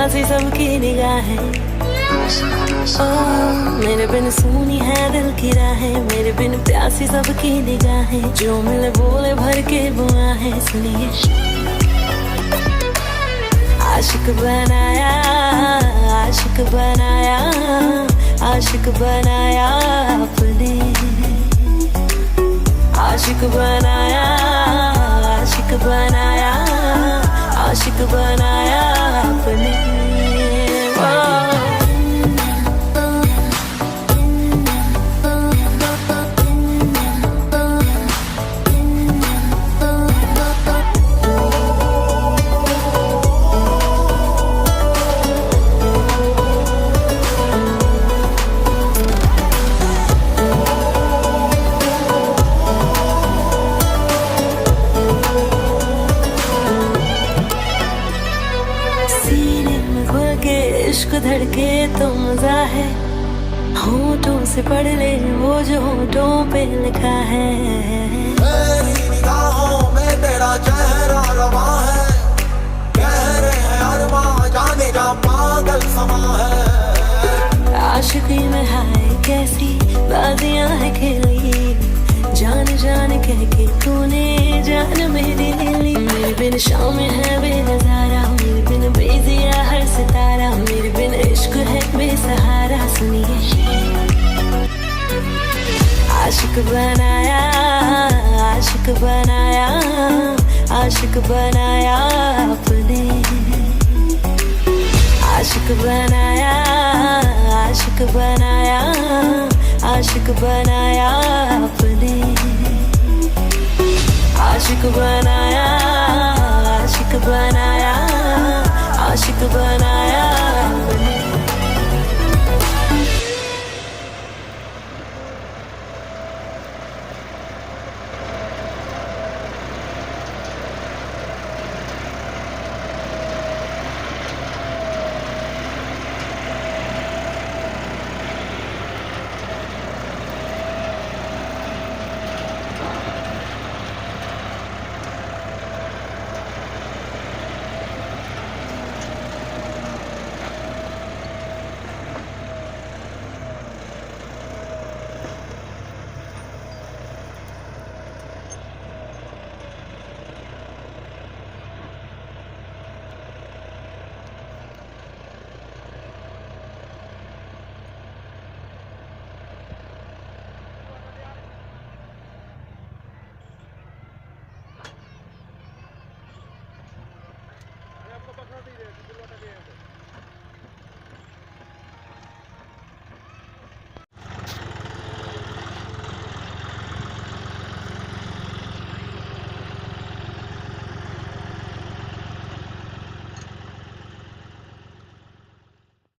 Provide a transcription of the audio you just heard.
प्यासी सबकी निगाहें। ओ मेरे बिन सूनी है दिल की राहें, मेरे बिन प्यासी सबकी निगाहें। जो मिले बोले भर के बुआहें, सुनिए आशिक बनाया, आशिक बनाया, आशिक बनाया आपने। आशिक बनाया, आशिक बनाया, आशिक बनाया आपने। इश्क धड़के तो मजा है, होठों से पढ़ ले वो जो होठों पे लिखा है। मेरी निगाहों में तेरा चेहरा रवा है, कह रहे हैं अरमां जाने जा पागल समा है। आशिकी में हाय कैसी बाजियां है खेली, जान जान कह के तूने जान मेरी ले ली। मेरे बिन शाम है बेनजारा, मेरे बिन बेजिया हर सितारा, मेरे बिन इश्क है बेसहारा। सुनिए आशिक बनाया, आशिक बनाया, आशिक बनाया आपने। आशिक बनाया, आशिक बनाया, आशिक बनाया आपने। आशिक बनाया, आशिक बनाया, आशिक बनाया।